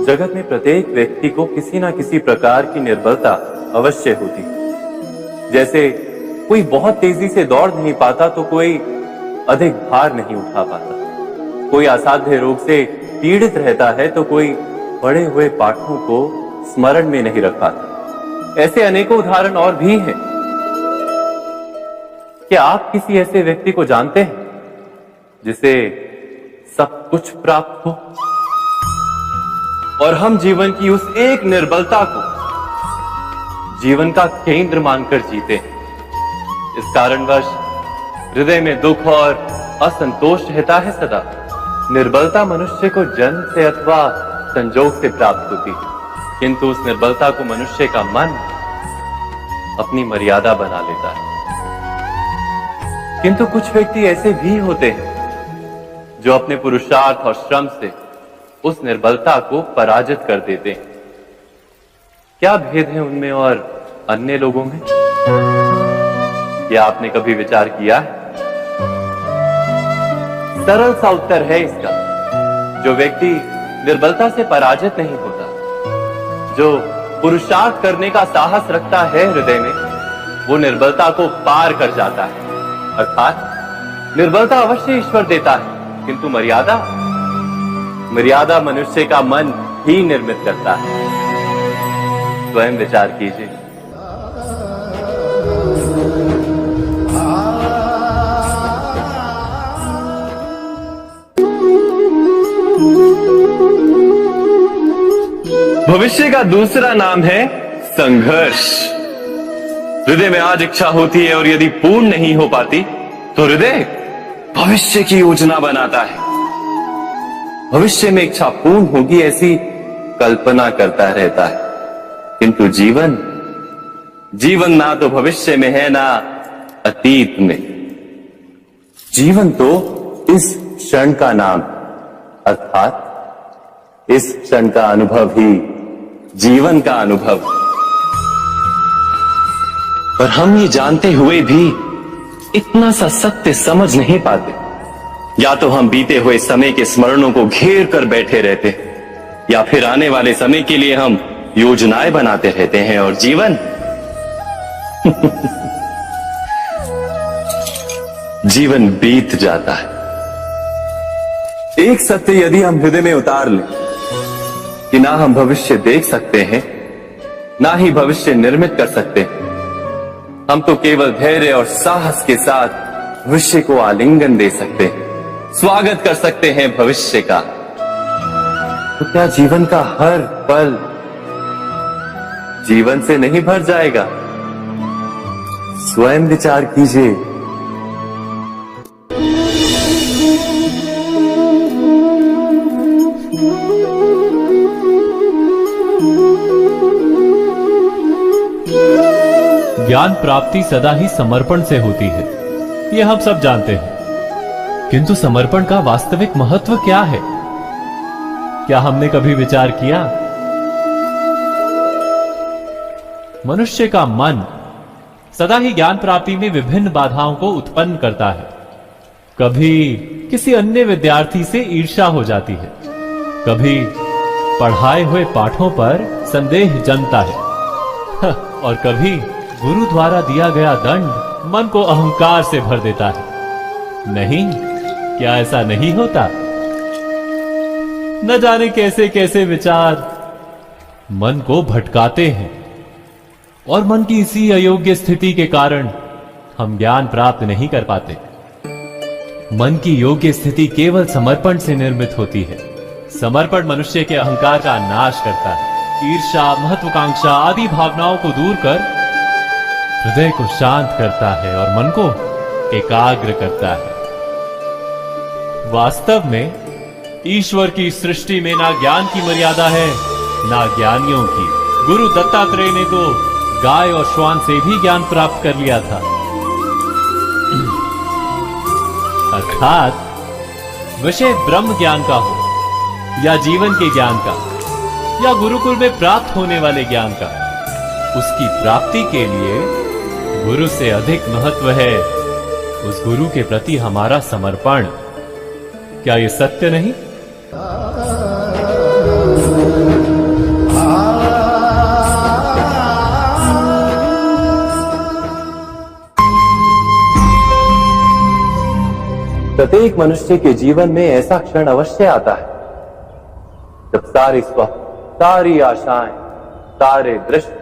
जगत में प्रत्येक व्यक्ति को किसी ना किसी प्रकार की निर्बलता अवश्य होती है। जैसे कोई बहुत तेजी से दौड़ नहीं पाता तो कोई अधिक भार नहीं उठा पाता, कोई असाध्य रोग से पीड़ित रहता है तो कोई पढ़े हुए पाठों को स्मरण में नहीं रख पाता। ऐसे अनेकों उदाहरण और भी हैं। क्या आप किसी ऐसे व्यक्ति को जानते हैं जिसे सब कुछ प्राप्त हो और हम जीवन की उस एक निर्बलता को जीवन का केंद्र मानकर जीते हैं? इस कारणवश हृदय में दुख और असंतोष रहता है सदा। निर्बलता मनुष्य को जन्म से अथवा संजोग से प्राप्त होती है, किंतु उस निर्बलता को मनुष्य का मन अपनी मर्यादा बना लेता है। किंतु कुछ व्यक्ति ऐसे भी होते हैं जो अपने पुरुषार्थ और श्रम से उस निर्बलता को पराजित कर देते हैं। क्या भेद है उनमें और अन्य लोगों में? क्या आपने कभी विचार किया है? सरल सा उत्तर है इसका। जो व्यक्ति निर्बलता से पराजित नहीं होता, जो पुरुषार्थ करने का साहस रखता है हृदय में, वो निर्बलता को पार कर जाता है। अर्थात निर्बलता अवश्य ईश्वर देता है, किंतु मर्यादा मनुष्य का मन ही निर्मित करता है। स्वयं विचार कीजिए। भविष्य का दूसरा नाम है संघर्ष। हृदय में आज इच्छा होती है और यदि पूर्ण नहीं हो पाती तो हृदय भविष्य की योजना बनाता है। भविष्य में इच्छा पूर्ण होगी ऐसी कल्पना करता रहता है, किंतु जीवन ना तो भविष्य में है ना अतीत में। जीवन तो इस क्षण का नाम, अर्थात इस क्षण का अनुभव ही जीवन का अनुभव। पर हम ये जानते हुए भी इतना सा सत्य समझ नहीं पाते। या तो हम बीते हुए समय के स्मरणों को घेर कर बैठे रहते, या फिर आने वाले समय के लिए हम योजनाएं बनाते रहते हैं और जीवन जीवन बीत जाता है। एक सत्य यदि हम हृदय में उतार लें कि ना हम भविष्य देख सकते हैं, ना ही भविष्य निर्मित कर सकते हैं, हम तो केवल धैर्य और साहस के साथ भविष्य को आलिंगन दे सकते हैं, स्वागत कर सकते हैं भविष्य का। तो क्या जीवन का हर पल जीवन से नहीं भर जाएगा? स्वयं विचार कीजिए। ज्ञान प्राप्ति सदा ही समर्पण से होती है, यह हम सब जानते हैं। किंतु समर्पण का वास्तविक महत्व क्या है? क्या हमने कभी विचार किया? मनुष्य का मन सदा ही ज्ञान प्राप्ति में विभिन्न बाधाओं को उत्पन्न करता है। कभी किसी अन्य विद्यार्थी से ईर्ष्या हो जाती है, कभी पढ़ाए हुए पाठों पर संदेह जन्मता है और कभी गुरु द्वारा दिया गया दंड मन को अहंकार से भर देता है। नहीं, क्या ऐसा नहीं होता? न जाने कैसे कैसे विचार मन को भटकाते हैं और मन की इसी अयोग्य स्थिति के कारण हम ज्ञान प्राप्त नहीं कर पाते। मन की योग्य स्थिति केवल समर्पण से निर्मित होती है। समर्पण मनुष्य के अहंकार का नाश करता है। ईर्ष्या, महत्वाकांक्षा आदि भावनाओं को दूर कर हृदय को शांत करता है और मन को एकाग्र करता है। वास्तव में ईश्वर की सृष्टि में ना ज्ञान की मर्यादा है, ना ज्ञानियों की। गुरु दत्तात्रेय ने तो गाय और श्वान से भी ज्ञान प्राप्त कर लिया था। अर्थात विषय ब्रह्म ज्ञान का हो या जीवन के ज्ञान का या गुरुकुल में प्राप्त होने वाले ज्ञान का, उसकी प्राप्ति के लिए गुरु से अधिक महत्व है उस गुरु के प्रति हमारा समर्पण। क्या यह सत्य नहीं? प्रत्येक मनुष्य के जीवन में ऐसा क्षण अवश्य आता है जब सारे स्वप्न, सारी आशाएं, सारे दृश्य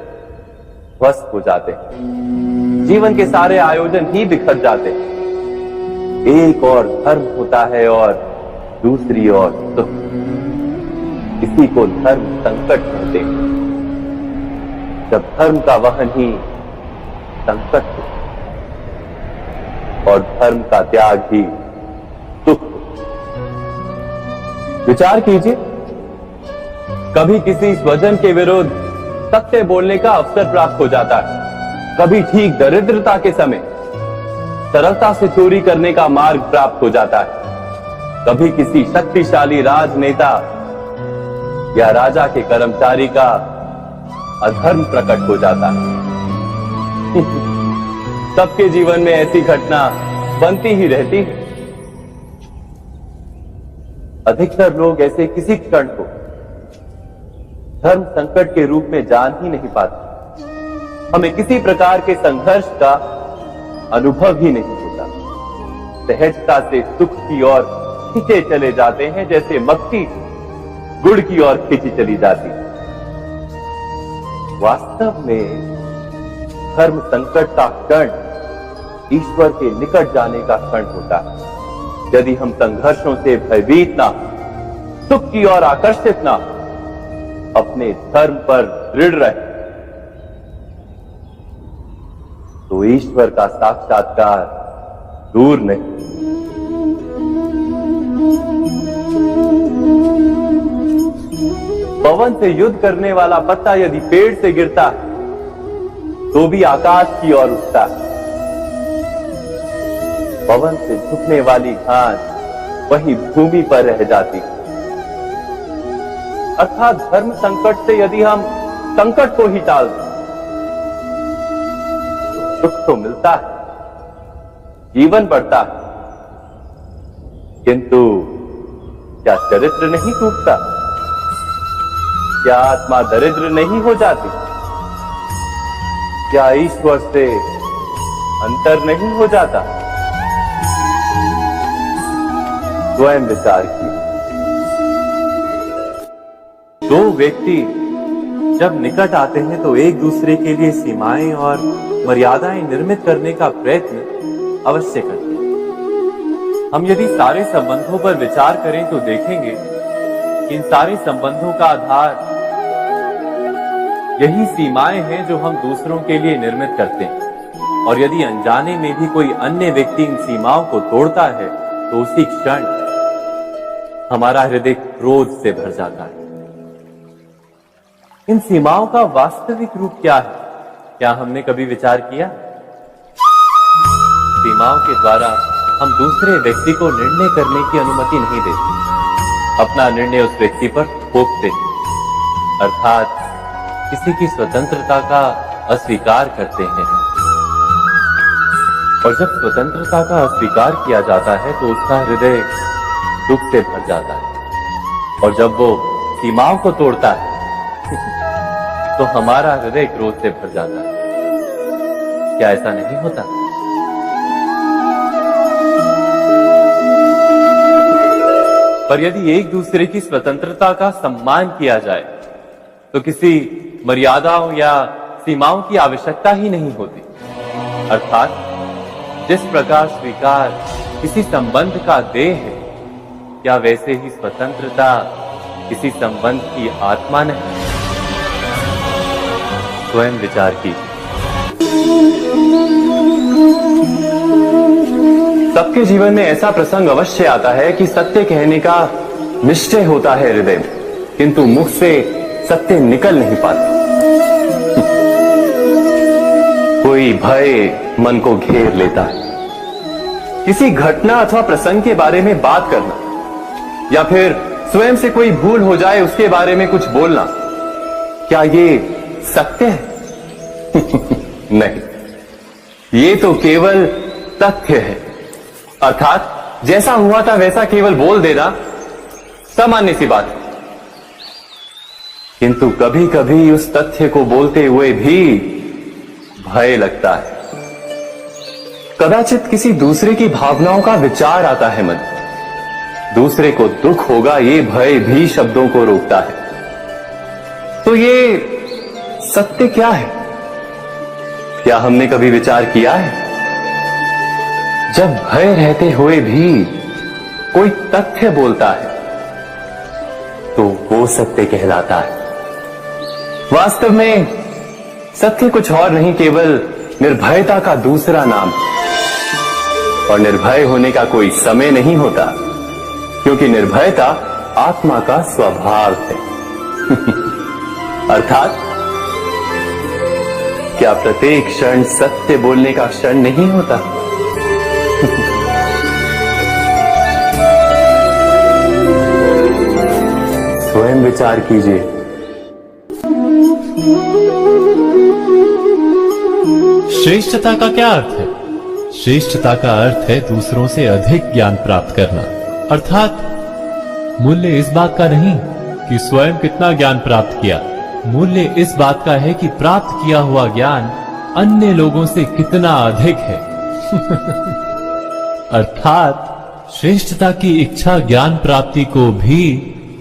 ध्वस्त हो जाते हैं। जीवन के सारे आयोजन ही बिखर जाते हैं। एक और धर्म होता है और दूसरी ओर सुख। इसी को धर्म संकट कहते हैं। जब धर्म का वहन ही संकट हो और धर्म का त्याग ही सुख हो। विचार कीजिए, कभी किसी स्वजन के विरुद्ध सत्य बोलने का अवसर प्राप्त हो जाता है, कभी ठीक दरिद्रता के समय सरलता से चोरी करने का मार्ग प्राप्त हो जाता है, कभी किसी शक्तिशाली राजनेता या राजा के कर्मचारी का अधर्म प्रकट हो जाता है। सबके जीवन में ऐसी घटना बनती ही रहती है। अधिकतर लोग ऐसे किसी क्षण को धर्म संकट के रूप में जान ही नहीं पाते। हमें किसी प्रकार के संघर्ष का अनुभव ही नहीं होता। सहजता से सुख की ओर खींचे चले जाते हैं, जैसे मक्खी गुड़ की ओर खींची चली जाती है। वास्तव में धर्म संकट का क्षण ईश्वर के निकट जाने का क्षण होता है। यदि हम संघर्षों से भयभीत ना, सुख की ओर आकर्षित ना, अपने धर्म पर दृढ़ रहे, तो ईश्वर का साक्षात्कार दूर नहीं। पवन से युद्ध करने वाला पत्ता यदि पेड़ से गिरता है तो भी आकाश की ओर उठता है। पवन से झुकने वाली घास वही भूमि पर रह जाती है। अर्थात धर्म संकट से यदि हम संकट को ही टाल दें तो सुख तो मिलता है, जीवन बढ़ता है, किंतु क्या चरित्र नहीं टूटता? क्या आत्मा दरिद्र नहीं हो जाती? क्या ईश्वर से अंतर नहीं हो जाता? स्वयं विचार कीजिए। दो व्यक्ति जब निकट आते हैं तो एक दूसरे के लिए सीमाएं और मर्यादाएं निर्मित करने का प्रयत्न अवश्य करते हैं। हम यदि सारे संबंधों पर विचार करें तो देखेंगे कि इन सारे संबंधों का आधार यही सीमाएं हैं जो हम दूसरों के लिए निर्मित करते हैं। और यदि अनजाने में भी कोई अन्य व्यक्ति इन सीमाओं को तोड़ता है तो उसी क्षण हमारा हृदय क्रोध से भर जाता है। इन सीमाओं का वास्तविक रूप क्या है? क्या हमने कभी विचार किया? सीमाओं के द्वारा हम दूसरे व्यक्ति को निर्णय करने की अनुमति नहीं देते। अपना निर्णय उस व्यक्ति पर थोपते, अर्थात किसी की स्वतंत्रता का अस्वीकार करते हैं। और जब स्वतंत्रता का अस्वीकार किया जाता है तो उसका हृदय दुख से भर जाता है। और जब वो सीमाओं को तोड़ता है तो हमारा हृदय क्रोध से भर जाता है। क्या ऐसा नहीं होता? पर यदि एक दूसरे की स्वतंत्रता का सम्मान किया जाए तो किसी मर्यादाओं या सीमाओं की आवश्यकता ही नहीं होती। अर्थात जिस प्रकार स्वीकार किसी संबंध का देह है, क्या वैसे ही स्वतंत्रता किसी संबंध की आत्मा नहीं? स्वयं विचार कीजिए। सबके जीवन में ऐसा प्रसंग अवश्य आता है कि सत्य कहने का निश्चय होता है हृदय में, किंतु मुख से सत्य निकल नहीं पाता। कोई भय मन को घेर लेता है। किसी घटना अथवा प्रसंग के बारे में बात करना या फिर स्वयं से कोई भूल हो जाए उसके बारे में कुछ बोलना, क्या ये सत्य है? नहीं, ये तो केवल तथ्य है। अर्थात जैसा हुआ था वैसा केवल बोल देना सामान्य सी बात है। किंतु कभी कभी उस तथ्य को बोलते हुए भी भय लगता है। कदाचित किसी दूसरे की भावनाओं का विचार आता है मन, दूसरे को दुख होगा ये भय भी शब्दों को रोकता है। तो ये सत्य क्या है? क्या हमने कभी विचार किया है? जब भय रहते हुए भी कोई तथ्य बोलता है तो वो सत्य कहलाता है। वास्तव में सत्य कुछ और नहीं, केवल निर्भयता का दूसरा नाम है। और निर्भय होने का कोई समय नहीं होता, क्योंकि निर्भयता आत्मा का स्वभाव है। अर्थात क्या प्रत्येक क्षण सत्य बोलने का क्षण नहीं होता? स्वयं विचार कीजिए। श्रेष्ठता का क्या अर्थ है? श्रेष्ठता का अर्थ है दूसरों से अधिक ज्ञान प्राप्त करना। अर्थात मूल्य इस बात का नहीं कि स्वयं कितना ज्ञान प्राप्त किया, मूल्य इस बात का है कि प्राप्त किया हुआ ज्ञान अन्य लोगों से कितना अधिक है। अर्थात श्रेष्ठता की इच्छा ज्ञान प्राप्ति को भी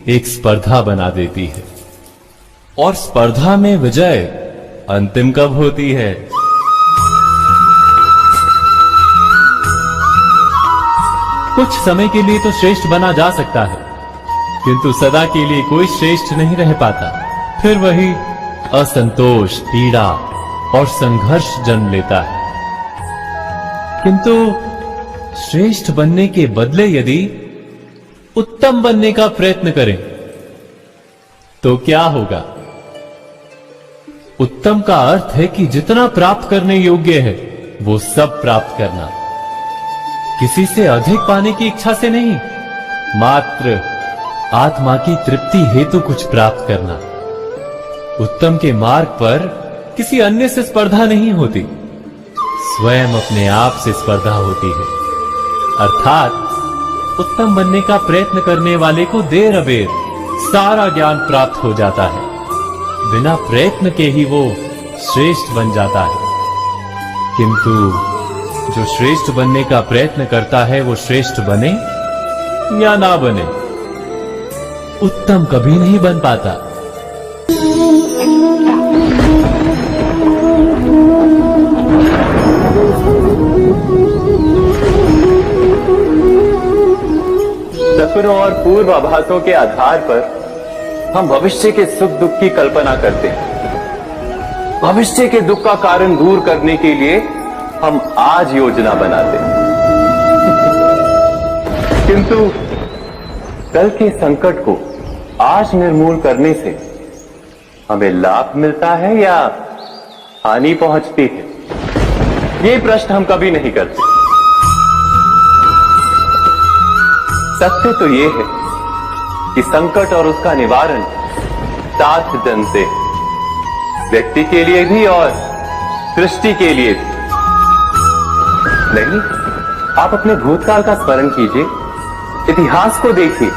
एक स्पर्धा बना देती है। और स्पर्धा में विजय अंतिम कब होती है? कुछ समय के लिए तो श्रेष्ठ बना जा सकता है, किंतु सदा के लिए कोई श्रेष्ठ नहीं रह पाता। फिर वही असंतोष, पीड़ा और संघर्ष जन्म लेता है। किंतु श्रेष्ठ बनने के बदले यदि उत्तम बनने का प्रयत्न करें तो क्या होगा? उत्तम का अर्थ है कि जितना प्राप्त करने योग्य है वो सब प्राप्त करना, किसी से अधिक पाने की इच्छा से नहीं, मात्र आत्मा की तृप्ति हेतु कुछ प्राप्त करना। उत्तम के मार्ग पर किसी अन्य से स्पर्धा नहीं होती, स्वयं अपने आप से स्पर्धा होती है। अर्थात उत्तम बनने का प्रयत्न करने वाले को देर अबेर सारा ज्ञान प्राप्त हो जाता है, बिना प्रयत्न के ही वो श्रेष्ठ बन जाता है। किंतु जो श्रेष्ठ बनने का प्रयत्न करता है वो श्रेष्ठ बने या ना बने, उत्तम कभी नहीं बन पाता। सपनों और पूर्वाभासों के आधार पर हम भविष्य के सुख दुख की कल्पना करते हैं। भविष्य के दुख का कारण दूर करने के लिए हम आज योजना बनाते हैं। किंतु कल के संकट को आज निर्मूल करने से हमें लाभ मिलता है या हानि पहुंचती है? ये प्रश्न हम कभी नहीं करते। सत्य तो ये है कि संकट और उसका निवारण साथ जन से, व्यक्ति के लिए भी और सृष्टि के लिए भी। नहीं, आप अपने भूतकाल का स्मरण कीजिए, इतिहास को देखिए,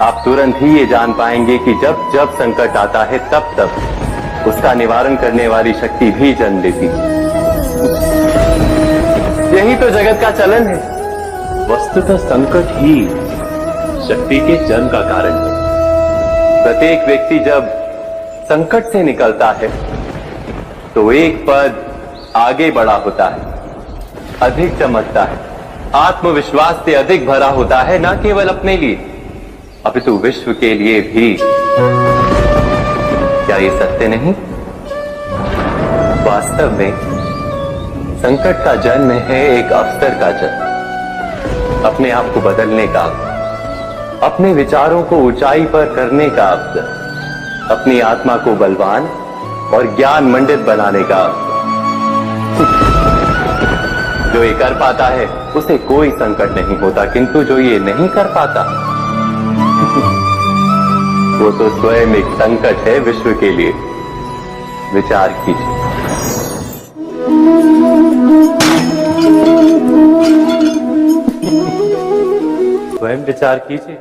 आप तुरंत ही ये जान पाएंगे कि जब जब संकट आता है तब तब उसका निवारण करने वाली शक्ति भी जन्म लेती है। यही तो जगत का चलन है। वस्तुतः संकट ही शक्ति के जन्म का कारण है। प्रत्येक व्यक्ति जब संकट से निकलता है तो एक पद आगे बढ़ा होता है, अधिक चमकता है, आत्मविश्वास से अधिक भरा होता है, न केवल अपने लिए अपितु विश्व के लिए भी। क्या ये सत्य नहीं? वास्तव में संकट का जन्म है एक अवसर का जन्म, अपने आप को बदलने का, अपने विचारों को ऊंचाई पर करने का अवसर, अपनी आत्मा को बलवान और ज्ञान मंडित बनाने का अवसर। जो ये कर पाता है उसे कोई संकट नहीं होता, किंतु जो ये नहीं कर पाता वो तो स्वयं एक संकट है विश्व के लिए। विचार कीजिए। स्वयं विचार कीजिए।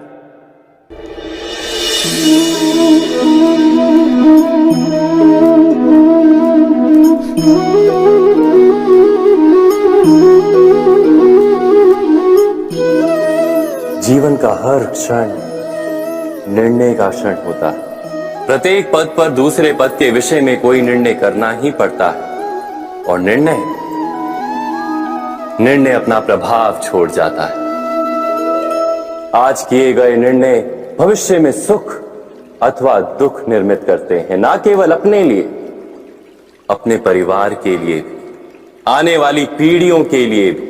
जीवन का हर क्षण निर्णय का क्षण होता है। प्रत्येक पद पर दूसरे पद के विषय में कोई निर्णय करना ही पड़ता है और निर्णय अपना प्रभाव छोड़ जाता है। आज किए गए निर्णय भविष्य में सुख अथवा दुख निर्मित करते हैं, ना केवल अपने लिए, अपने परिवार के लिए भी, आने वाली पीढ़ियों के लिए भी।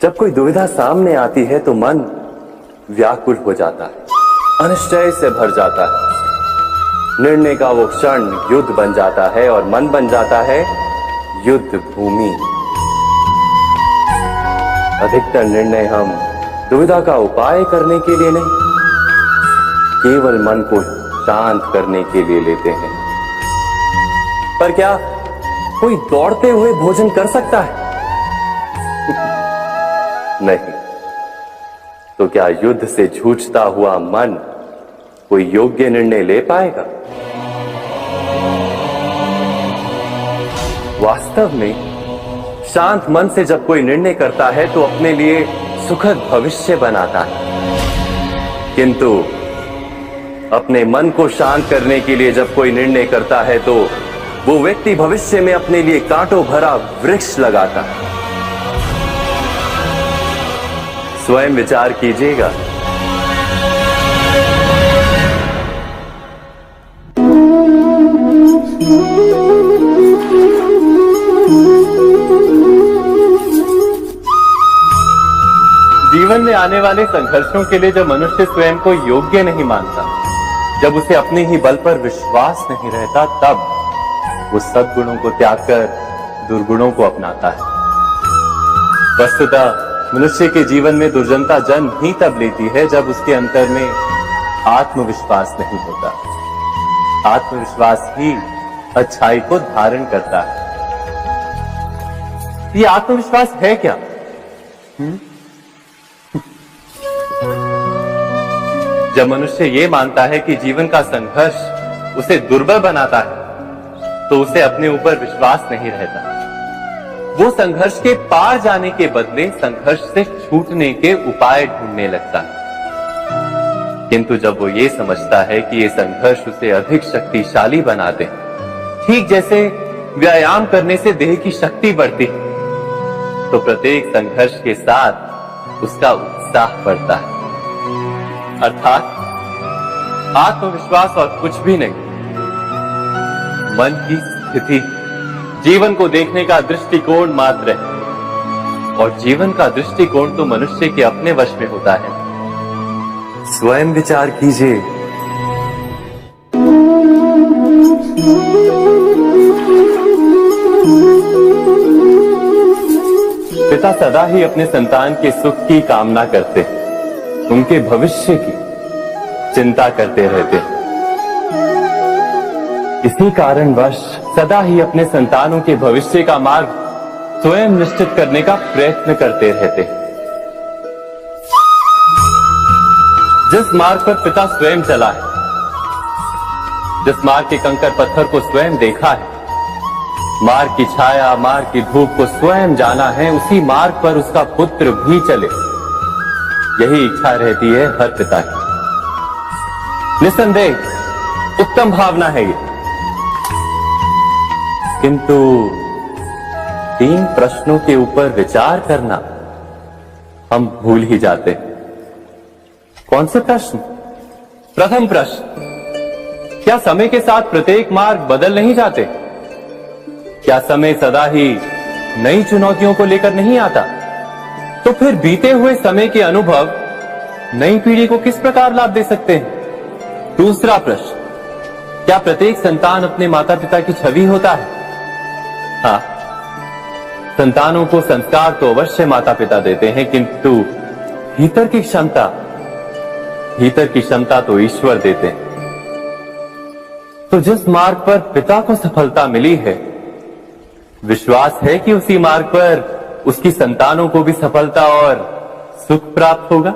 जब कोई दुविधा सामने आती है तो मन व्याकुल हो जाता है, अनिश्चय से भर जाता है। निर्णय का वो क्षण युद्ध बन जाता है और मन बन जाता है युद्ध भूमि। अधिकतर निर्णय हम दुविधा का उपाय करने के लिए नहीं, केवल मन को शांत करने के लिए लेते हैं। पर क्या कोई दौड़ते हुए भोजन कर सकता है? नहीं। तो क्या युद्ध से जूझता हुआ मन कोई योग्य निर्णय ले पाएगा? वास्तव में शांत मन से जब कोई निर्णय करता है तो अपने लिए सुखद भविष्य बनाता है, किंतु अपने मन को शांत करने के लिए जब कोई निर्णय करता है तो वो व्यक्ति भविष्य में अपने लिए कांटों भरा वृक्ष लगाता है। स्वयं विचार कीजिएगा। जीवन में आने वाले संघर्षों के लिए जब मनुष्य स्वयं को योग्य नहीं मानता, जब उसे अपने ही बल पर विश्वास नहीं रहता, तब वो सद्गुणों को त्याग कर दुर्गुणों को अपनाता है। वस्तुतः मनुष्य के जीवन में दुर्जनता जन्म ही तब लेती है जब उसके अंतर में आत्मविश्वास नहीं होता। आत्मविश्वास ही अच्छाई को धारण करता है। ये आत्मविश्वास है क्या? जब मनुष्य ये मानता है कि जीवन का संघर्ष उसे दुर्बल बनाता है, तो उसे अपने ऊपर विश्वास नहीं रहता। वो संघर्ष के पार जाने के बदले संघर्ष से छूटने के उपाय ढूंढने लगता है। किंतु जब वो ये समझता है कि ये संघर्ष उसे अधिक शक्तिशाली बनाते हैं, ठीक जैसे व्यायाम करने से देह की शक्ति बढ़ती है, तो प्रत्येक संघर्ष के साथ उसका उत्साह बढ़ता है। अर्थात आत्मविश्वास और कुछ भी नहीं, मन की स्थिति जीवन को देखने का दृष्टिकोण मात्र है, और जीवन का दृष्टिकोण तो मनुष्य के अपने वश में होता है। स्वयं विचार कीजिए। पिता सदा ही अपने संतान के सुख की कामना करते हैं, उनके भविष्य की चिंता करते रहते हैं। इसी कारणवश सदा ही अपने संतानों के भविष्य का मार्ग स्वयं निश्चित करने का प्रयत्न करते रहते हैं। जिस मार्ग पर पिता स्वयं चला है, जिस मार्ग के कंकर पत्थर को स्वयं देखा है, मार्ग की छाया, मार्ग की धूप को स्वयं जाना है, उसी मार्ग पर उसका पुत्र भी चले, यही इच्छा रहती है हर पिता की। निसंदेह उत्तम भावना है ये, किंतु 3 प्रश्नों के ऊपर विचार करना हम भूल ही जाते हैं। कौन से प्रश्न? प्रथम प्रश्न, क्या समय के साथ प्रत्येक मार्ग बदल नहीं जाते? क्या समय सदा ही नई चुनौतियों को लेकर नहीं आता? तो फिर बीते हुए समय के अनुभव नई पीढ़ी को किस प्रकार लाभ दे सकते हैं? दूसरा प्रश्न, क्या प्रत्येक संतान अपने माता पिता की छवि होता है? हाँ, संतानों को संस्कार तो अवश्य माता पिता देते हैं, किंतु भीतर की क्षमता तो ईश्वर देते हैं। तो जिस मार्ग पर पिता को सफलता मिली है, विश्वास है कि उसी मार्ग पर उसकी संतानों को भी सफलता और सुख प्राप्त होगा।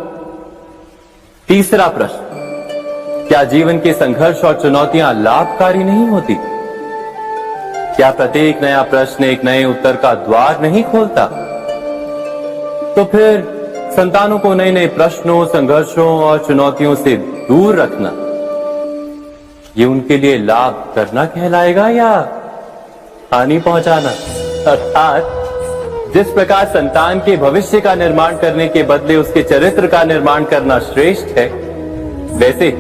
तीसरा प्रश्न, क्या जीवन के संघर्ष और चुनौतियां लाभकारी नहीं होती? क्या प्रत्येक नया प्रश्न एक नए उत्तर का द्वार नहीं खोलता? तो फिर संतानों को नए नए प्रश्नों, संघर्षों और चुनौतियों से दूर रखना, ये उनके लिए लाभ करना कहलाएगा या हानि पहुंचाना? अर्थात जिस प्रकार संतान के भविष्य का निर्माण करने के बदले उसके चरित्र का निर्माण करना श्रेष्ठ है, वैसे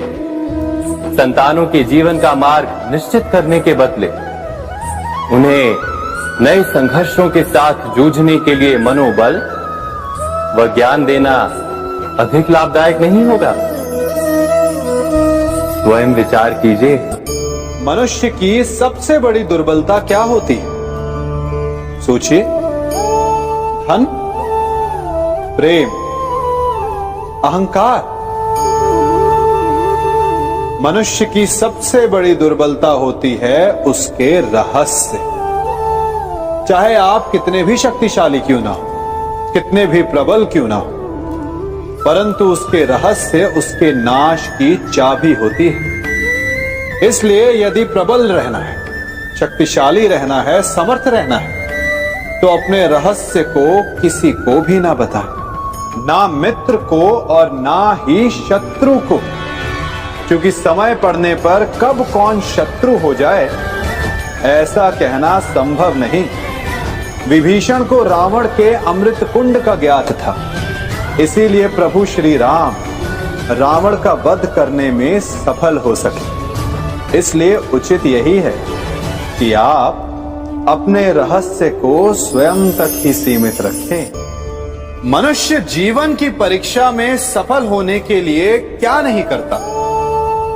संतानों के जीवन का मार्ग निश्चित करने के बदले उन्हें नए संघर्षों के साथ जूझने के लिए मनोबल व ज्ञान देना अधिक लाभदायक नहीं होगा? स्वयं विचार कीजिए। मनुष्य की सबसे बड़ी दुर्बलता क्या होती है? सोचिए। धन, प्रेम, अहंकार। मनुष्य की सबसे बड़ी दुर्बलता होती है उसके रहस्य। चाहे आप कितने भी शक्तिशाली क्यों ना हो, कितने भी प्रबल क्यों ना हो, परंतु उसके रहस्य उसके नाश की चाबी होती है। इसलिए यदि प्रबल रहना है, शक्तिशाली रहना है, समर्थ रहना है, तो अपने रहस्य को किसी को भी ना बताएं, ना मित्र को और ना ही शत्रु को, क्योंकि समय पड़ने पर कब कौन शत्रु हो जाए ऐसा कहना संभव नहीं। विभीषण को रावण के अमृत कुंड का ज्ञात था, इसीलिए प्रभु श्री राम रावण का वध करने में सफल हो सके। इसलिए उचित यही है कि आप अपने रहस्य को स्वयं तक ही सीमित रखें। मनुष्य जीवन की परीक्षा में सफल होने के लिए क्या नहीं करता?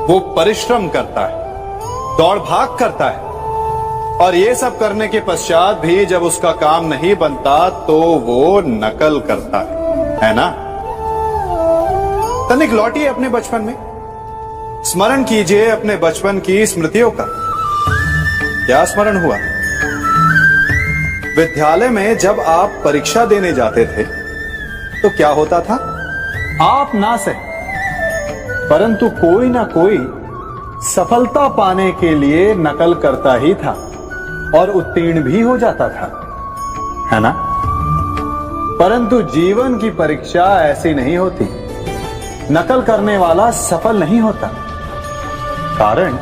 वो परिश्रम करता है, दौड़ भाग करता है, और ये सब करने के पश्चात भी जब उसका काम नहीं बनता तो वो नकल करता है ना? तनिक लौटिए अपने बचपन में, स्मरण कीजिए अपने बचपन की स्मृतियों का। क्या स्मरण हुआ? विद्यालय में जब आप परीक्षा देने जाते थे तो क्या होता था? आप ना सही, परंतु कोई ना कोई सफलता पाने के लिए नकल करता ही था और उत्तीर्ण भी हो जाता था, है ना? परंतु जीवन की परीक्षा ऐसी नहीं होती। नकल करने वाला सफल नहीं होता। कारण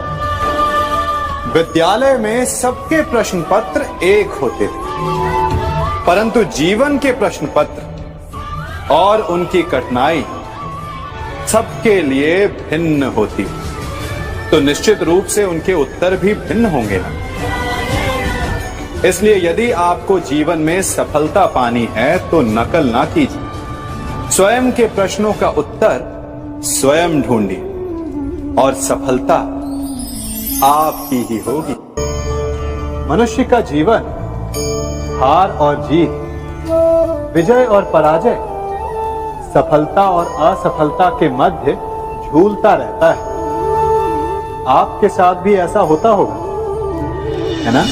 विद्यालय में सबके प्रश्न पत्र एक होते थे, परंतु जीवन के प्रश्न पत्र और उनकी कठिनाई सबके लिए भिन्न होती, तो निश्चित रूप से उनके उत्तर भी भिन्न होंगे ना। इसलिए यदि आपको जीवन में सफलता पानी है तो नकल ना कीजिए, स्वयं के प्रश्नों का उत्तर स्वयं ढूंढिए और सफलता आपकी ही होगी। मनुष्य का जीवन हार और जीत, विजय और पराजय, सफलता और असफलता के मध्य झूलता रहता है। आपके साथ भी ऐसा होता होगा, है ना?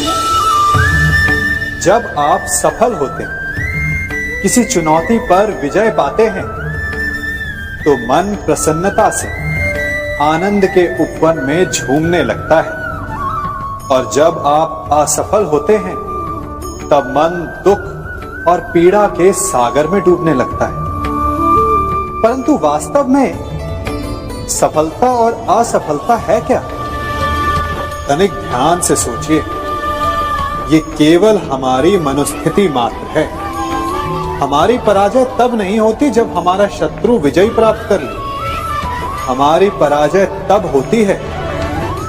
जब आप सफल होते हैं, किसी चुनौती पर विजय पाते हैं, तो मन प्रसन्नता से आनंद के उपवन में झूमने लगता है, और जब आप असफल होते हैं तब मन दुख और पीड़ा के सागर में डूबने लगता है। परंतु वास्तव में सफलता और असफलता है क्या? तनिक ध्यान से सोचिए। ये केवल हमारी मनोस्थिति मात्र है। हमारी पराजय तब नहीं होती जब हमारा शत्रु विजय प्राप्त कर ले। हमारी पराजय तब होती है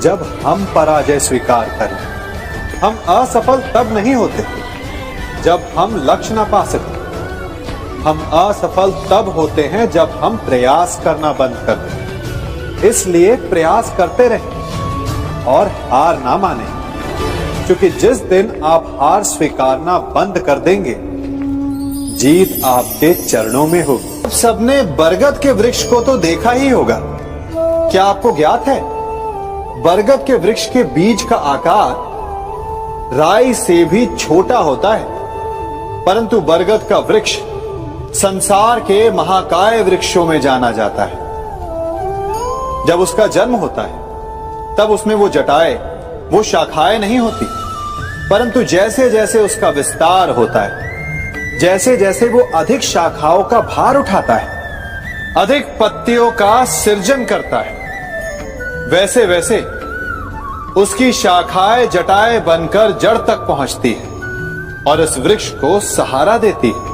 जब हम पराजय स्वीकार करें। हम असफल तब नहीं होते जब हम लक्ष्य ना पा सके। हम असफल तब होते हैं जब हम प्रयास करना बंद कर दें। इसलिए प्रयास करते रहें और हार ना माने, क्योंकि जिस दिन आप हार स्वीकारना बंद कर देंगे, जीत आपके चरणों में होगी। सबने बरगद के वृक्ष को तो देखा ही होगा। क्या आपको ज्ञात है, बरगद के वृक्ष के बीज का आकार राई से भी छोटा होता है, परंतु बरगद का वृक्ष संसार के महाकाय वृक्षों में जाना जाता है। जब उसका जन्म होता है तब उसमें वो जटाएं, वो शाखाएं नहीं होती, परंतु जैसे जैसे उसका विस्तार होता है, जैसे जैसे वो अधिक शाखाओं का भार उठाता है, अधिक पत्तियों का सृजन करता है, वैसे वैसे उसकी शाखाएं जटाएं बनकर जड़ तक पहुंचती है और इस वृक्ष को सहारा देती है।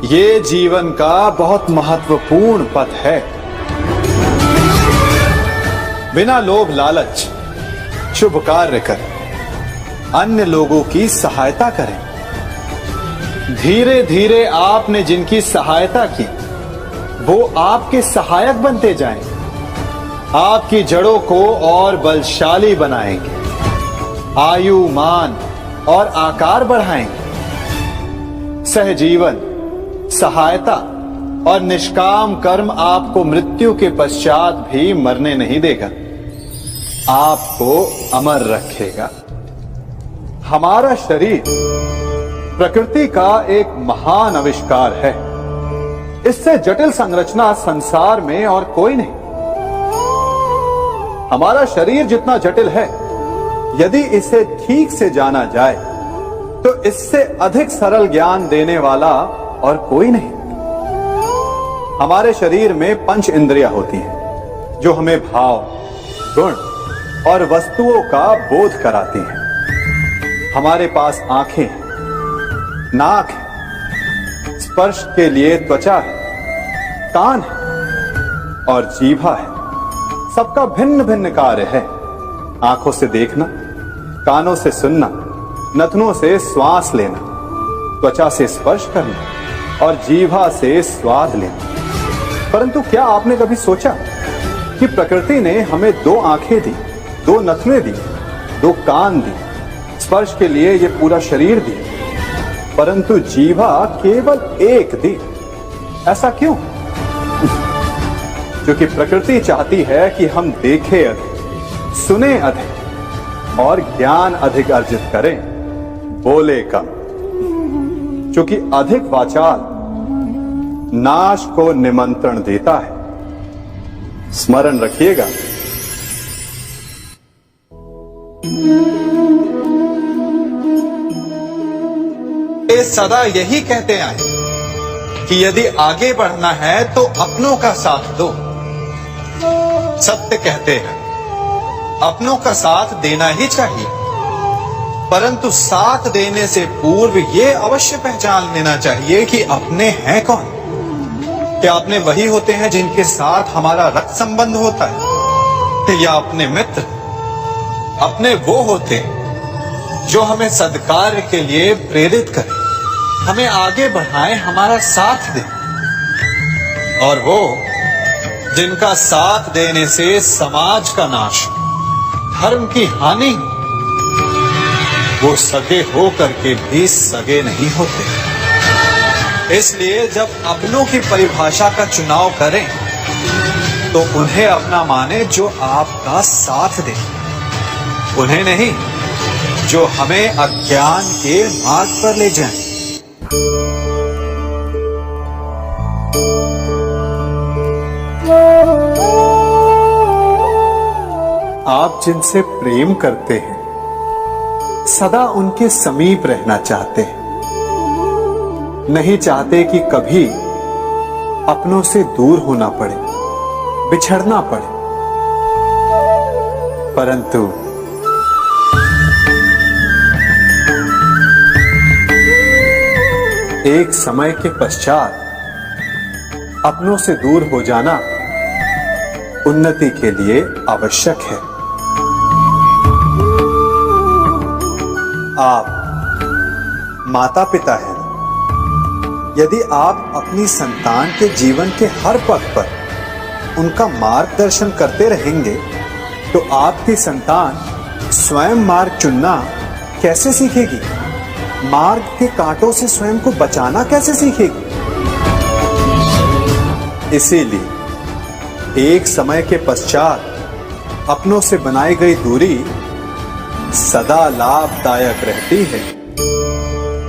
ये जीवन का बहुत महत्वपूर्ण पथ है। बिना लोभ लालच शुभ कार्य करें, अन्य लोगों की सहायता करें। धीरे धीरे आपने जिनकी सहायता की वो आपके सहायक बनते जाएं, आपकी जड़ों को और बलशाली बनाएंगे, आयु मान और आकार बढ़ाएंगे। सहजीवन, सहायता और निष्काम कर्म आपको मृत्यु के पश्चात भी मरने नहीं देगा, आपको अमर रखेगा। हमारा शरीर प्रकृति का एक महान आविष्कार है। इससे जटिल संरचना संसार में और कोई नहीं। हमारा शरीर जितना जटिल है, यदि इसे ठीक से जाना जाए तो इससे अधिक सरल ज्ञान देने वाला और कोई नहीं। हमारे शरीर में पंच इंद्रियां होती हैं जो हमें भाव, गुण और वस्तुओं का बोध कराती हैं। हमारे पास आंखें हैं, नाक है, स्पर्श के लिए त्वचा है, कान है और जीभा है। सबका भिन्न भिन्न कार्य है। आंखों से देखना, कानों से सुनना, नथनों से श्वास लेना, त्वचा से स्पर्श करना और जीभा से स्वाद लेना। परंतु क्या आपने कभी सोचा कि प्रकृति ने हमें 2 आंखें दी, 2 नथने दी, 2 कान दी, स्पर्श के लिए ये पूरा शरीर दिया, परंतु जीभा केवल 1 दी? ऐसा क्यों? क्योंकि प्रकृति चाहती है कि हम देखें अधिक, सुने अधिक और ज्ञान अधिक अर्जित करें, बोले कम। क्योंकि अधिक वाचाल नाश को निमंत्रण देता है। स्मरण रखिएगा। ये सदा यही कहते आए कि यदि आगे बढ़ना है तो अपनों का साथ दो। सत्य कहते हैं, अपनों का साथ देना ही चाहिए, परंतु साथ देने से पूर्व ये अवश्य पहचान लेना चाहिए कि अपने हैं कौन। क्या अपने वही होते हैं जिनके साथ हमारा रक्त संबंध होता है, या अपने मित्र? अपने वो होते हैं जो हमें सद्कार्य के लिए प्रेरित करें, हमें आगे बढ़ाएं, हमारा साथ दें। और वो जिनका साथ देने से समाज का नाश, धर्म की हानि, वो सगे हो करके भी सगे नहीं होते। इसलिए जब अपनों की परिभाषा का चुनाव करें तो उन्हें अपना माने जो आपका साथ दे, उन्हें नहीं जो हमें अज्ञान के मार्ग पर ले जाएं। आप जिनसे प्रेम करते हैं सदा उनके समीप रहना चाहते हैं, नहीं चाहते कि कभी अपनों से दूर होना पड़े, बिछड़ना पड़े। परंतु एक समय के पश्चात अपनों से दूर हो जाना उन्नति के लिए आवश्यक है। आप माता पिता हैं। यदि आप अपनी संतान के जीवन के हर पग पर उनका मार्गदर्शन करते रहेंगे तो आपकी संतान स्वयं मार्ग चुनना कैसे सीखेगी? मार्ग के कांटों से स्वयं को बचाना कैसे सीखेगी? इसीलिए एक समय के पश्चात अपनों से बनाई गई दूरी सदा लाभदायक रहती है।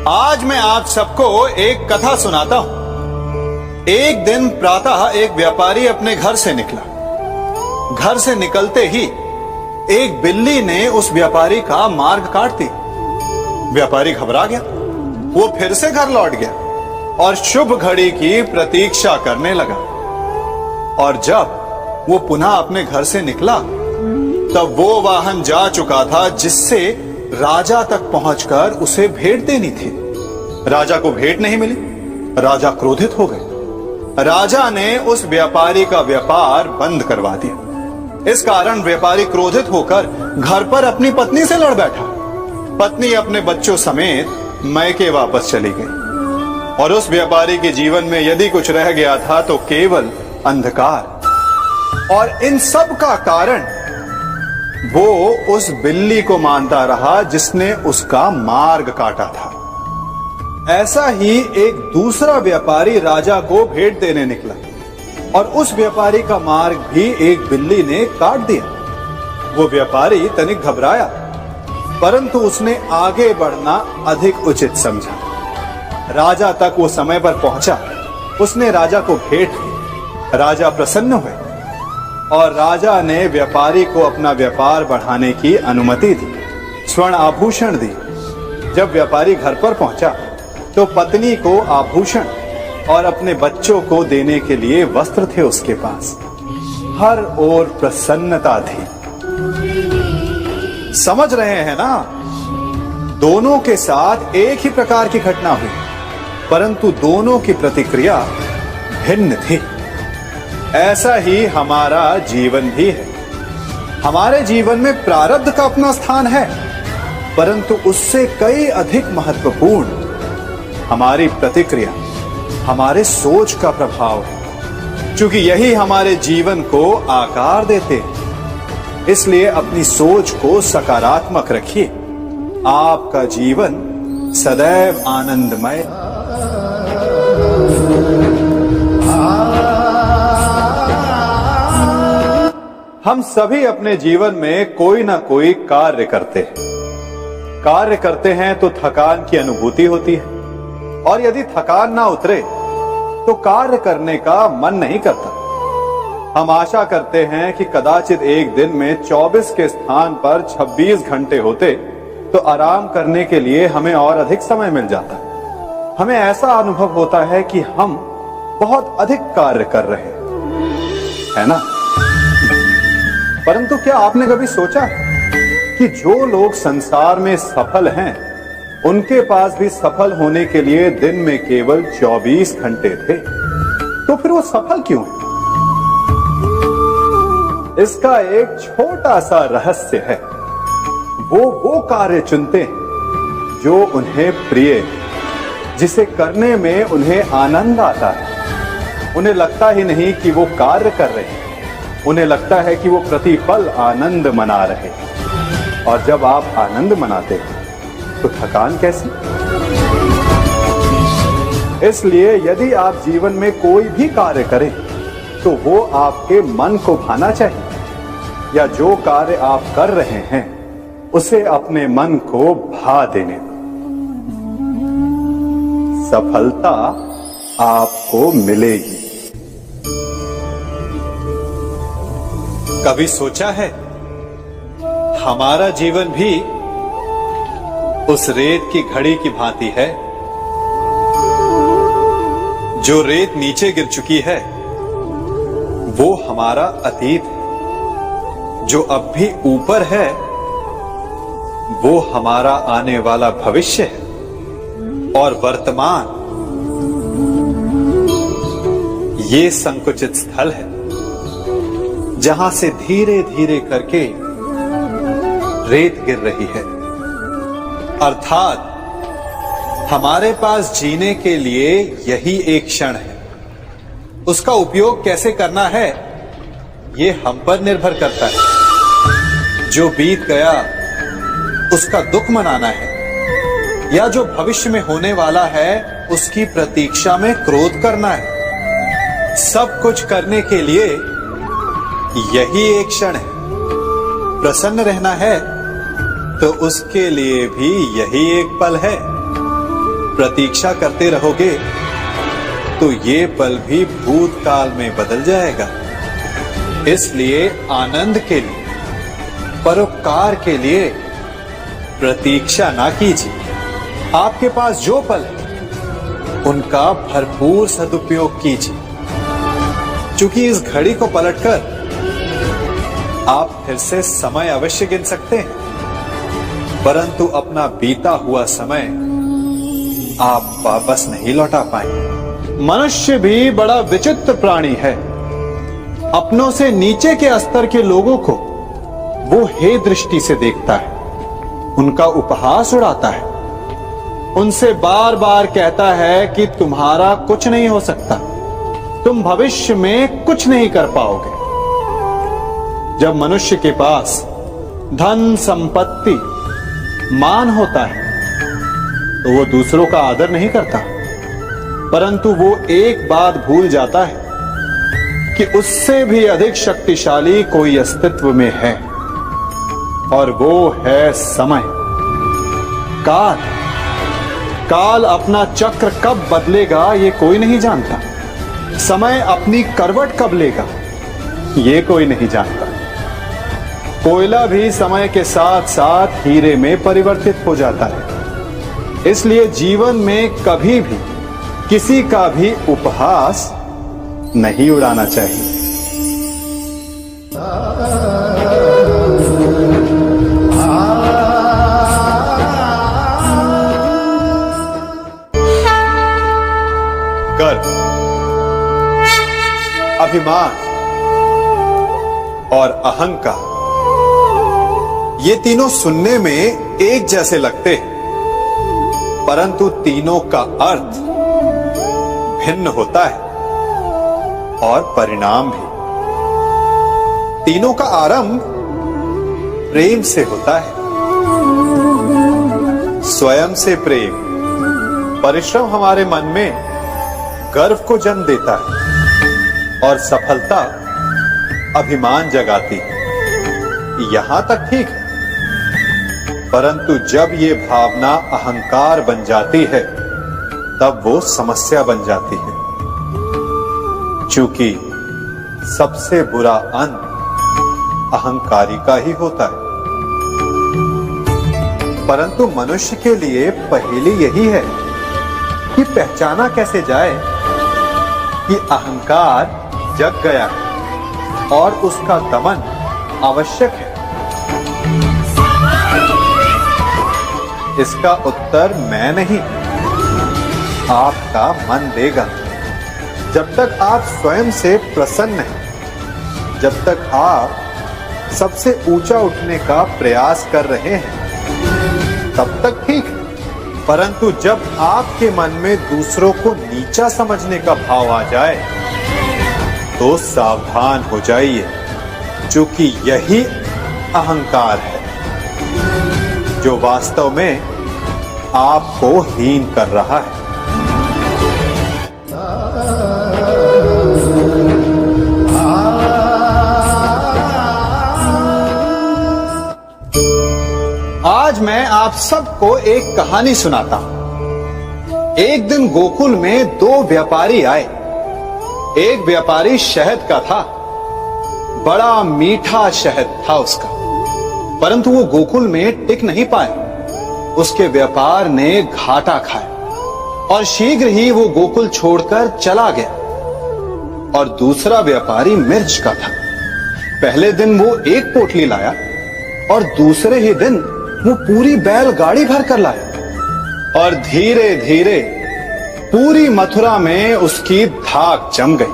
आज मैं आप सबको एक कथा सुनाता हूं। एक दिन प्रातः एक व्यापारी अपने घर से निकला। घर से निकलते ही एक बिल्ली ने उस व्यापारी का मार्ग काट दिया। व्यापारी घबरा गया वो फिर से घर लौट गया और शुभ घड़ी की प्रतीक्षा करने लगा। और जब वो पुनः अपने घर से निकला तब वो वाहन जा चुका था जिससे राजा तक पहुंचकर उसे भेंट देनी थी। राजा को भेंट नहीं मिली। राजा क्रोधित हो गए। राजा ने उस व्यापारी का व्यापार बंद करवा दिया। इस कारण व्यापारी क्रोधित होकर घर पर अपनी पत्नी से लड़ बैठा। पत्नी अपने बच्चों समेत मैके वापस चली गई और उस व्यापारी के जीवन में यदि कुछ रह गया था तो केवल अंधकार। और इन सब का कारण वो उस बिल्ली को मानता रहा जिसने उसका मार्ग काटा था। ऐसा ही एक दूसरा व्यापारी राजा को भेंट देने निकला और उस व्यापारी का मार्ग भी एक बिल्ली ने काट दिया। वो व्यापारी तनिक घबराया, परंतु उसने आगे बढ़ना अधिक उचित समझा। राजा तक वो समय पर पहुंचा। उसने राजा को भेंट दी। राजा प्रसन्न हुए और राजा ने व्यापारी को अपना व्यापार बढ़ाने की अनुमति दी, स्वर्ण आभूषण दी। जब व्यापारी घर पर पहुंचा तो पत्नी को आभूषण और अपने बच्चों को देने के लिए वस्त्र थे उसके पास। हर ओर प्रसन्नता थी। समझ रहे हैं ना? दोनों के साथ एक ही प्रकार की घटना हुई, परंतु दोनों की प्रतिक्रिया भिन्न थी। ऐसा ही हमारा जीवन भी है। हमारे जीवन में प्रारब्ध का अपना स्थान है, परंतु उससे कई अधिक महत्वपूर्ण हमारी प्रतिक्रिया, हमारे सोच का प्रभाव है, क्योंकि यही हमारे जीवन को आकार देते हैं। इसलिए अपनी सोच को सकारात्मक रखिए। आपका जीवन सदैव आनंदमय। हम सभी अपने जीवन में कोई ना कोई कार्य करते हैं। कार्य करते हैं तो थकान की अनुभूति होती है और यदि थकान ना उतरे तो कार्य करने का मन नहीं करता। हम आशा करते हैं कि कदाचित एक दिन में 24 के स्थान पर 26 घंटे होते तो आराम करने के लिए हमें और अधिक समय मिल जाता। हमें ऐसा अनुभव होता है कि हम बहुत अधिक कार्य कर रहे हैं, है ना? परंतु क्या आपने कभी सोचा कि जो लोग संसार में सफल हैं, उनके पास भी सफल होने के लिए दिन में केवल 24 घंटे थे? तो फिर वो सफल क्यों है? इसका एक छोटा सा रहस्य है। वो कार्य चुनते हैं जो उन्हें प्रिय है, जिसे करने में उन्हें आनंद आता है। उन्हें लगता ही नहीं कि वो कार्य कर रहे हैं, उन्हें लगता है कि वो प्रतिपल आनंद मना रहे हैं। और जब आप आनंद मनाते हैं तो थकान कैसी? इसलिए यदि आप जीवन में कोई भी कार्य करें तो वो आपके मन को भाना चाहिए, या जो कार्य आप कर रहे हैं उसे अपने मन को भा देने दो। सफलता आपको मिलेगी। कभी सोचा है हमारा जीवन भी उस रेत की घड़ी की भांति है? जो रेत नीचे गिर चुकी है वो हमारा अतीत है, जो अब भी ऊपर है वो हमारा आने वाला भविष्य है, और वर्तमान ये संकुचित स्थल है जहां से धीरे धीरे करके रेत गिर रही है। अर्थात हमारे पास जीने के लिए यही एक क्षण है। उसका उपयोग कैसे करना है ये हम पर निर्भर करता है। जो बीत गया उसका दुख मनाना है, या जो भविष्य में होने वाला है उसकी प्रतीक्षा में क्रोध करना है। सब कुछ करने के लिए यही एक क्षण है। प्रसन्न रहना है तो उसके लिए भी यही एक पल है। प्रतीक्षा करते रहोगे तो ये पल भी भूतकाल में बदल जाएगा। इसलिए आनंद के लिए, परोपकार के लिए प्रतीक्षा ना कीजिए, आपके पास जो पल है उनका भरपूर सदुपयोग कीजिए, क्योंकि इस घड़ी को पलटकर आप फिर से समय अवश्य गिन सकते हैं, परंतु अपना बीता हुआ समय आप वापस नहीं लौटा पाएंगे। मनुष्य भी बड़ा विचित्र प्राणी है। अपनों से नीचे के स्तर के लोगों को वो हे दृष्टि से देखता है, उनका उपहास उड़ाता है, उनसे बार बार कहता है कि तुम्हारा कुछ नहीं हो सकता, तुम भविष्य में कुछ नहीं कर पाओगे। जब मनुष्य के पास धन, संपत्ति, मान होता है तो वो दूसरों का आदर नहीं करता, परंतु वो एक बात भूल जाता है कि उससे भी अधिक शक्तिशाली कोई अस्तित्व में है, और वो है समय। काल अपना चक्र कब बदलेगा ये कोई नहीं जानता। समय अपनी करवट कब लेगा ये कोई नहीं जानता। कोयला भी समय के साथ साथ हीरे में परिवर्तित हो जाता है। इसलिए जीवन में कभी भी किसी का भी उपहास नहीं उड़ाना चाहिए। गर्व, अभिमान और अहंकार, ये तीनों सुनने में एक जैसे लगते हैं, परंतु तीनों का अर्थ भिन्न होता है और परिणाम भी। तीनों का आरंभ प्रेम से होता है। स्वयं से प्रेम, परिश्रम हमारे मन में गर्व को जन्म देता है और सफलता अभिमान जगाती है। यहां तक ठीक है, परंतु जब ये भावना अहंकार बन जाती है तब वो समस्या बन जाती है, क्योंकि सबसे बुरा अंत अहंकारी का ही होता है। परंतु मनुष्य के लिए पहेली यही है कि पहचाना कैसे जाए कि अहंकार जग गया है और उसका दमन आवश्यक है। इसका उत्तर मैं नहीं, आपका मन देगा। जब तक आप स्वयं से प्रसन्न हैं, जब तक आप सबसे ऊंचा उठने का प्रयास कर रहे हैं, तब तक ठीक है। परंतु जब आपके मन में दूसरों को नीचा समझने का भाव आ जाए तो सावधान हो जाइए, क्योंकि यही अहंकार है जो वास्तव में आपको हीन कर रहा है। आज मैं आप सबको एक कहानी सुनाता हूं। एक दिन गोकुल में दो व्यापारी आए। एक व्यापारी शहद का था, बड़ा मीठा शहद था उसका, परंतु वो गोकुल में टिक नहीं पाया। उसके व्यापार ने घाटा खाया और शीघ्र ही वो गोकुल छोड़कर चला गया। और दूसरा व्यापारी मिर्च का था। पहले दिन वो एक पोटली लाया और दूसरे ही दिन वो पूरी बैलगाड़ी भर कर लाया, और धीरे धीरे पूरी मथुरा में उसकी धाक जम गई।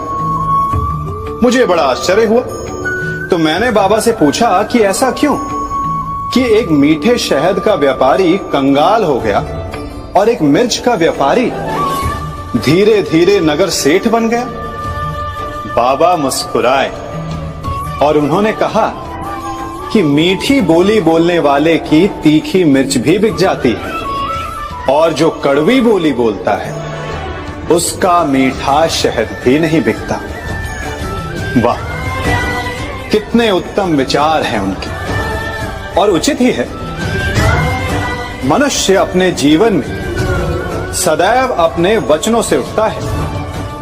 मुझे बड़ा आश्चर्य हुआ, तो मैंने बाबा से पूछा कि ऐसा क्यों कि एक मीठे शहद का व्यापारी कंगाल हो गया और एक मिर्च का व्यापारी धीरे धीरे नगर सेठ बन गया। बाबा मुस्कुराए और उन्होंने कहा कि मीठी बोली बोलने वाले की तीखी मिर्च भी बिक जाती है, और जो कड़वी बोली बोलता है उसका मीठा शहद भी नहीं बिकता। वाह, कितने उत्तम विचार हैं उनके, और उचित ही है। मनुष्य अपने जीवन में सदैव अपने वचनों से उठता है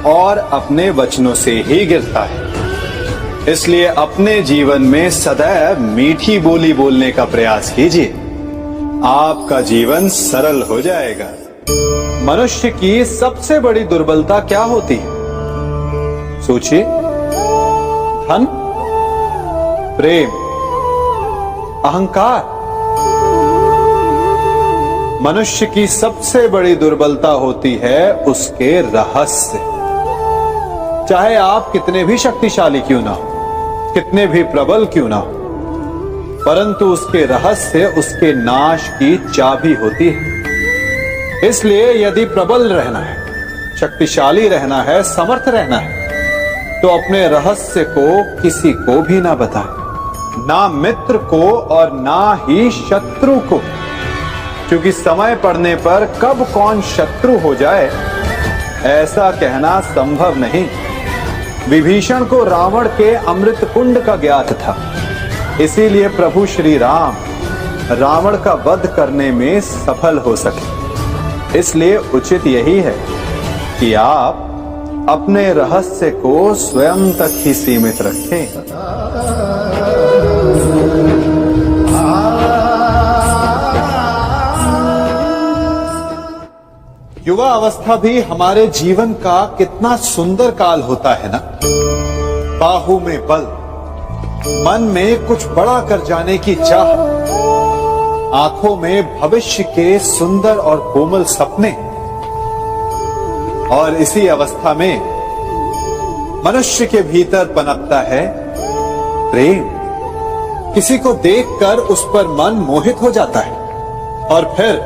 और अपने वचनों से ही गिरता है। इसलिए अपने जीवन में सदैव मीठी बोली बोलने का प्रयास कीजिए। आपका जीवन सरल हो जाएगा। मनुष्य की सबसे बड़ी दुर्बलता क्या होती है? सोचिए। धन, प्रेम, अहंकार। मनुष्य की सबसे बड़ी दुर्बलता होती है उसके रहस्य। चाहे आप कितने भी शक्तिशाली क्यों ना हो, कितने भी प्रबल क्यों ना हो, परंतु उसके रहस्य उसके नाश की चाबी होती है। इसलिए यदि प्रबल रहना है, शक्तिशाली रहना है, समर्थ रहना है, तो अपने रहस्य को किसी को भी ना बताए, ना मित्र को और ना ही शत्रु को, क्योंकि समय पड़ने पर कब कौन शत्रु हो जाए ऐसा कहना संभव नहीं। विभीषण को रावण के अमृत कुंड का ज्ञात था, इसीलिए प्रभु श्री राम रावण का वध करने में सफल हो सके। इसलिए उचित यही है कि आप अपने रहस्य को स्वयं तक ही सीमित रखें। युवा अवस्था भी हमारे जीवन का कितना सुंदर काल होता है ना। बाहु में बल, मन में कुछ बड़ा कर जाने की चाह, आंखों में भविष्य के सुंदर और कोमल सपने। और इसी अवस्था में मनुष्य के भीतर पनपता है प्रेम। किसी को देखकर उस पर मन मोहित हो जाता है और फिर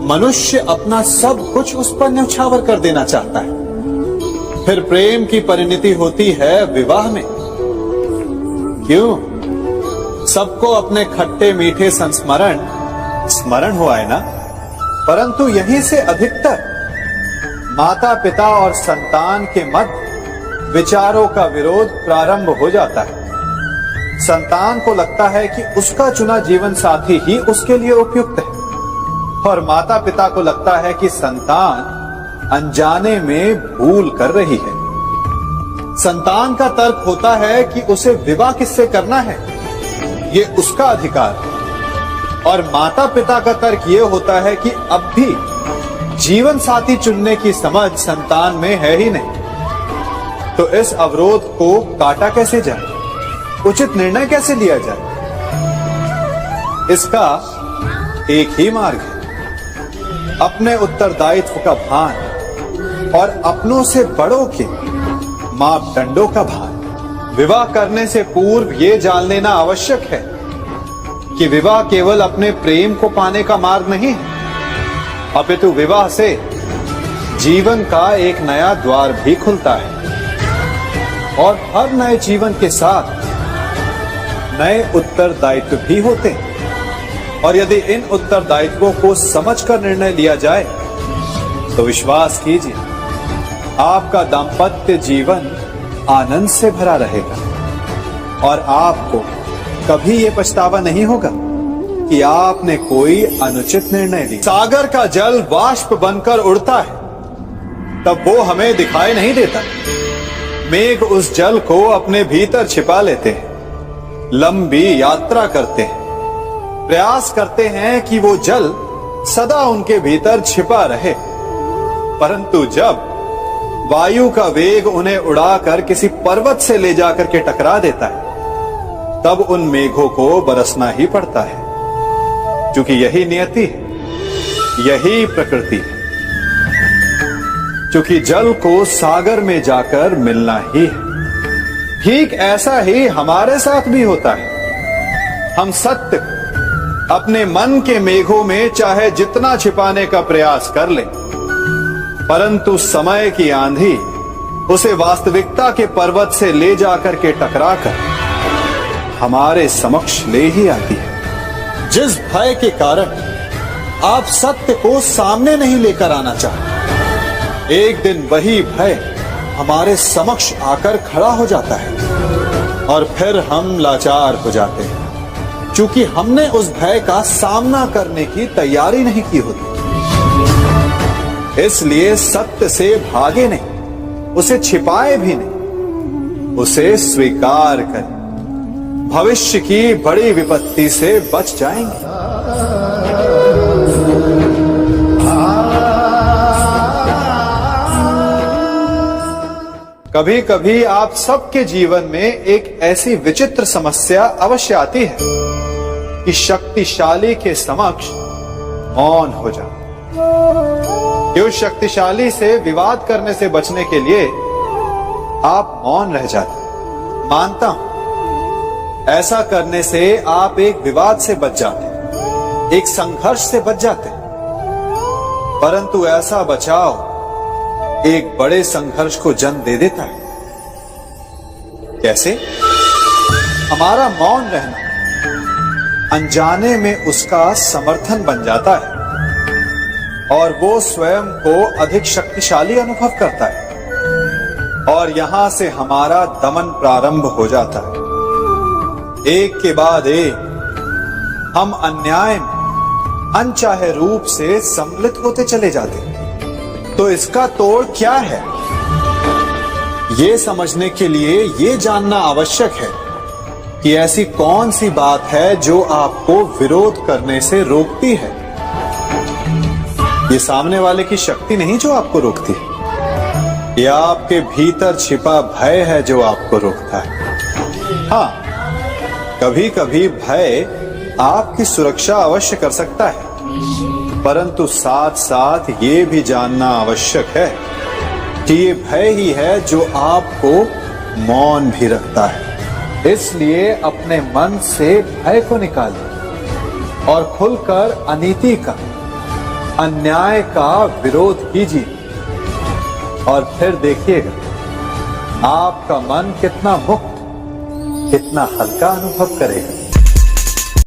मनुष्य अपना सब कुछ उस पर न्यौछावर कर देना चाहता है। फिर प्रेम की परिणति होती है विवाह में। क्यों? सबको अपने खट्टे मीठे संस्मरण स्मरण हुआ है ना, परंतु यहीं से अधिकतर माता पिता और संतान के मध्य विचारों का विरोध प्रारंभ हो जाता है। संतान को लगता है कि उसका चुना जीवन साथी ही उसके लिए उपयुक्त है, और माता पिता को लगता है कि संतान अनजाने में भूल कर रही है। संतान का तर्क होता है कि उसे विवाह किससे करना है, ये उसका अधिकार है, और माता पिता का तर्क ये होता है कि अब भी जीवन साथी चुनने की समझ संतान में है ही नहीं। तो इस अवरोध को काटा कैसे जाए, उचित निर्णय कैसे लिया जाए? इसका एक ही मार्ग है, अपने उत्तरदायित्व का भान और अपनों से बड़ों के मापदंडों का भान। विवाह करने से पूर्व ये जान लेना आवश्यक है कि विवाह केवल अपने प्रेम को पाने का मार्ग नहीं है, अपितु विवाह से जीवन का एक नया द्वार भी खुलता है, और हर नए जीवन के साथ नए उत्तरदायित्व भी होते हैं। और यदि इन उत्तरदायित्वों को समझकर निर्णय लिया जाए तो विश्वास कीजिए आपका दाम्पत्य जीवन आनंद से भरा रहेगा और आपको कभी ये पछतावा नहीं होगा कि आपने कोई अनुचित निर्णय लिया। सागर का जल वाष्प बनकर उड़ता है, तब वो हमें दिखाई नहीं देता। मेघ उस जल को अपने भीतर छिपा लेते हैं, लंबी यात्रा करते हैं, प्रयास करते हैं कि वो जल सदा उनके भीतर छिपा रहे, परंतु जब वायु का वेग उन्हें उड़ाकर किसी पर्वत से ले जाकर के टकरा देता है, तब उन मेघों को बरसना ही पड़ता है, क्योंकि यही नियति है, यही प्रकृति है। क्योंकि जल को सागर में जाकर मिलना ही है। ठीक ऐसा ही हमारे साथ भी होता है। हम सत्य अपने मन के मेघों में चाहे जितना छिपाने का प्रयास कर ले, परंतु समय की आंधी उसे वास्तविकता के पर्वत से ले जाकर के टकराकर हमारे समक्ष ले ही आती है। जिस भय के कारण आप सत्य को सामने नहीं लेकर आना चाहते, एक दिन वही भय हमारे समक्ष आकर खड़ा हो जाता है और फिर हम लाचार हो जाते हैं, क्योंकि हमने उस भय का सामना करने की तैयारी नहीं की होती। इसलिए सत्य से भागे नहीं, उसे छिपाए भी नहीं, उसे स्वीकार करें। भविष्य की बड़ी विपत्ति से बच जाएंगे। कभी कभी आप सबके जीवन में एक ऐसी विचित्र समस्या अवश्य आती है कि शक्तिशाली के समक्ष मौन हो जाए। कि उस शक्तिशाली से विवाद करने से बचने के लिए आप मौन रह जाते। मानता हूं ऐसा करने से आप एक विवाद से बच जाते, एक संघर्ष से बच जाते, परंतु ऐसा बचाव एक बड़े संघर्ष को जन्म दे देता है। कैसे? हमारा मौन रहना अनजाने में उसका समर्थन बन जाता है और वो स्वयं को अधिक शक्तिशाली अनुभव करता है और यहां से हमारा दमन प्रारंभ हो जाता है। एक के बाद एक हम अन्याय में अनचाहे रूप से सम्मिलित होते चले जाते हैं। तो इसका तोड़ क्या है? ये समझने के लिए ये जानना आवश्यक है कि ऐसी कौन सी बात है जो आपको विरोध करने से रोकती है। ये सामने वाले की शक्ति नहीं जो आपको रोकती है, ये आपके भीतर छिपा भय है जो आपको रोकता है। हाँ, कभी कभी भय आपकी सुरक्षा अवश्य कर सकता है, परंतु साथ साथ ये भी जानना आवश्यक है कि ये भय ही है जो आपको मौन भी रखता है। इसलिए अपने मन से भय को निकालिए और खुलकर अनीति का, अन्याय का विरोध कीजिए और फिर देखिएगा आपका मन कितना मुक्त, कितना हल्का अनुभव करेगा।